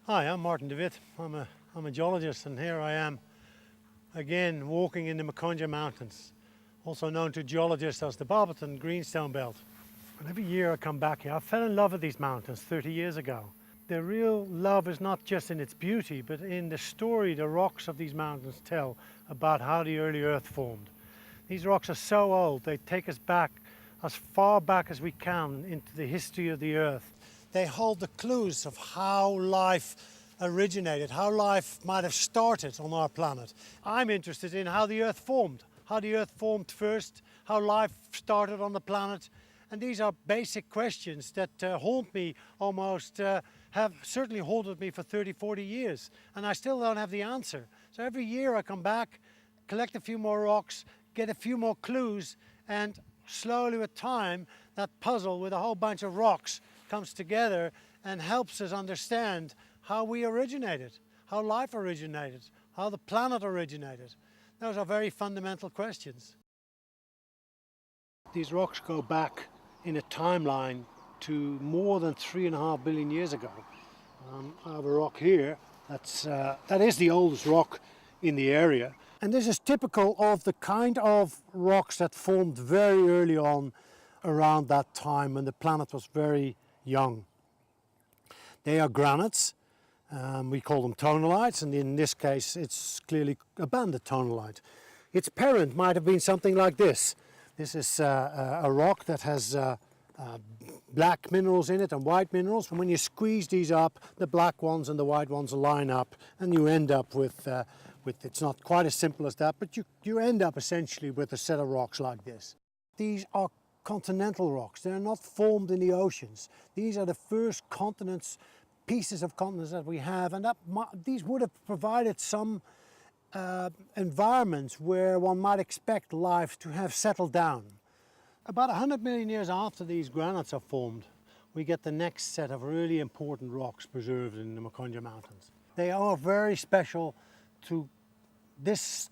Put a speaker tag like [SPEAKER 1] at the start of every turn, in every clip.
[SPEAKER 1] Hi, I'm Martin de Wit. I'm a geologist, and here I am again walking in the Mpumalanga Mountains, also known to geologists as the Barberton Greenstone Belt. And every year I come back here, I fell in love with these mountains 30 years ago. The real love is not just in its beauty, but in the story the rocks of these mountains tell about how the early Earth formed. These rocks are so old, they take us back as far back as we can into the history of the Earth. They hold the clues of how life originated, how life might have started on our planet. I'm interested in how the Earth formed first, how life started on the planet. And these are basic questions that haunt me almost, have certainly haunted me for 30, 40 years. And I still don't have the answer. So every year I come back, collect a few more rocks, get a few more clues, and slowly with time, that puzzle with a whole bunch of rocks comes together and helps us understand how we originated, how life originated, how the planet originated. Those are very fundamental questions. These rocks go back in a timeline to more than 3.5 billion years ago. I have a rock here that is the oldest rock in the area. And this is typical of the kind of rocks that formed very early on around that time when the planet was very young. They are granites. We call them tonalites, and in this case it's clearly a banded tonalite. Its parent might have been something like this. This is a rock that has black minerals in it and white minerals, and when you squeeze these up, the black ones and the white ones line up, and you end up with it's not quite as simple as that, but you end up essentially with a set of rocks like this. These are continental rocks. They're not formed in the oceans. These are the first continents, pieces of continents that we have, and these would have provided some environments where one might expect life to have settled down. About 100 million years after these granites are formed, we get the next set of really important rocks preserved in the Mpumalanga Mountains. They are very special to this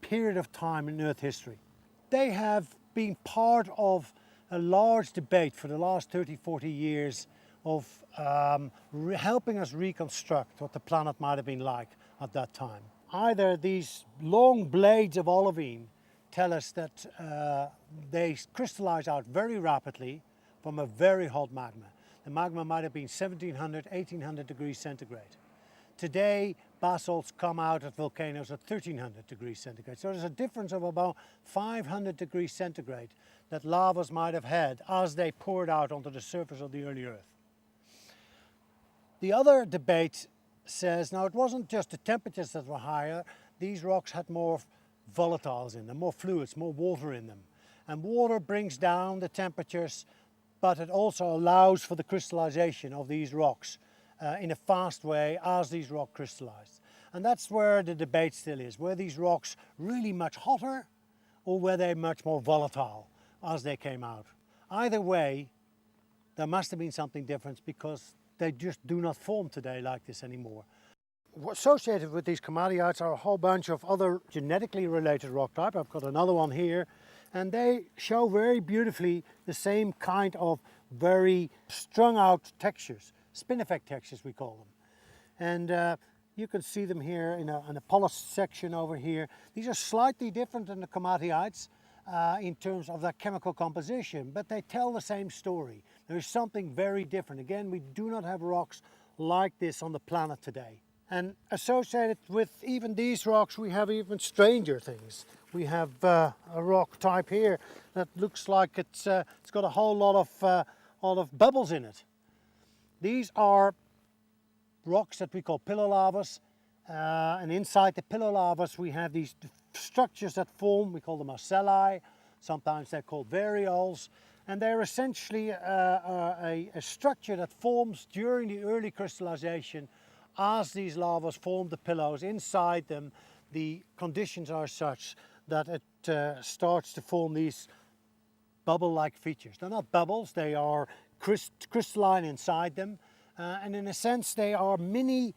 [SPEAKER 1] period of time in Earth history. They have been part of a large debate for the last 30, 40 years of helping us reconstruct what the planet might have been like at that time. Either these long blades of olivine tell us that they crystallize out very rapidly from a very hot magma. The magma might have been 1700, 1800 degrees centigrade. Today, basalts come out of volcanoes at 1300 degrees centigrade. So there's a difference of about 500 degrees centigrade that lavas might have had as they poured out onto the surface of the early Earth. The other debate says, now it wasn't just the temperatures that were higher, these rocks had more volatiles in them, more fluids, more water in them. And water brings down the temperatures, but it also allows for the crystallization of these rocks in a fast way as these rocks crystallize. And that's where the debate still is. Were these rocks really much hotter, or were they much more volatile as they came out? Either way, there must have been something different, because they just do not form today like this anymore. Associated with these komatiites are a whole bunch of other genetically related rock type. I've got another one here, and they show very beautifully the same kind of very strung out textures. Spinifex textures, we call them. And you can see them here in a polished section over here. These are slightly different than the komatiites in terms of their chemical composition, but they tell the same story. There is something very different. Again, we do not have rocks like this on the planet today. And associated with even these rocks, we have even stranger things. We have a rock type here that looks like it's got a whole lot of bubbles in it. These are rocks that we call pillow lavas, and inside the pillow lavas we have these structures that form. We call them ocelli, sometimes they're called varioles, and they're essentially a structure that forms during the early crystallization. As these lavas form the pillows inside them, the conditions are such that it starts to form these bubble-like features. They're not bubbles, they are crystalline inside them, and in a sense they are mini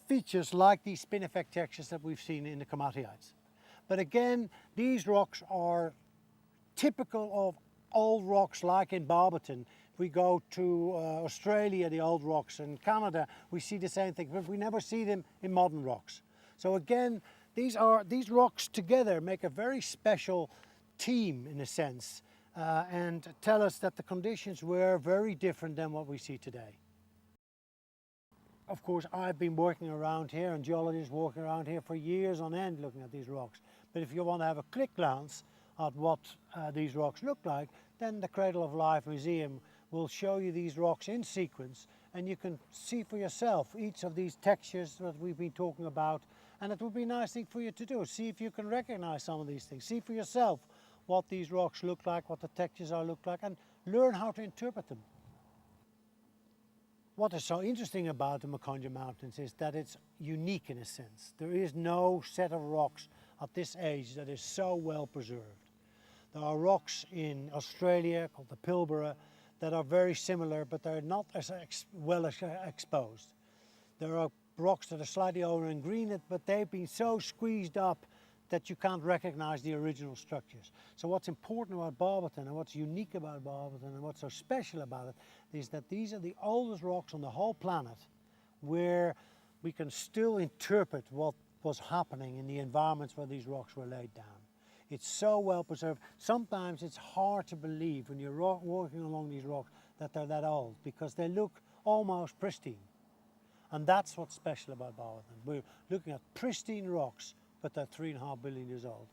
[SPEAKER 1] features like these spinifex textures that we've seen in the komatiites. But again, these rocks are typical of old rocks like in Barberton, If we go to Australia, the old rocks, and Canada, we see the same thing, but we never see them in modern rocks. So again, these rocks together make a very special team in a sense, and tell us that the conditions were very different than what we see today. Of course, I've been working around here and geologists working around here for years on end looking at these rocks. But if you want to have a quick glance at what these rocks look like, then the Cradle of Life Museum will show you these rocks in sequence, and you can see for yourself each of these textures that we've been talking about. And it would be a nice thing for you to do. See if you can recognize some of these things. See for yourself what these rocks look like, what the textures look like, and learn how to interpret them. What is so interesting about the Mpumalanga Mountains is that it's unique in a sense. There is no set of rocks at this age that is so well preserved. There are rocks in Australia called the Pilbara that are very similar, but they're not as well exposed. There are rocks that are slightly older and green, but they've been so squeezed up that you can't recognize the original structures. So what's important about Barberton and what's unique about Barberton and what's so special about it is that these are the oldest rocks on the whole planet where we can still interpret what was happening in the environments where these rocks were laid down. It's so well preserved. Sometimes it's hard to believe when you're walking along these rocks that they're that old because they look almost pristine. And that's what's special about Barberton. We're looking at pristine rocks, but they're 3.5 billion years old.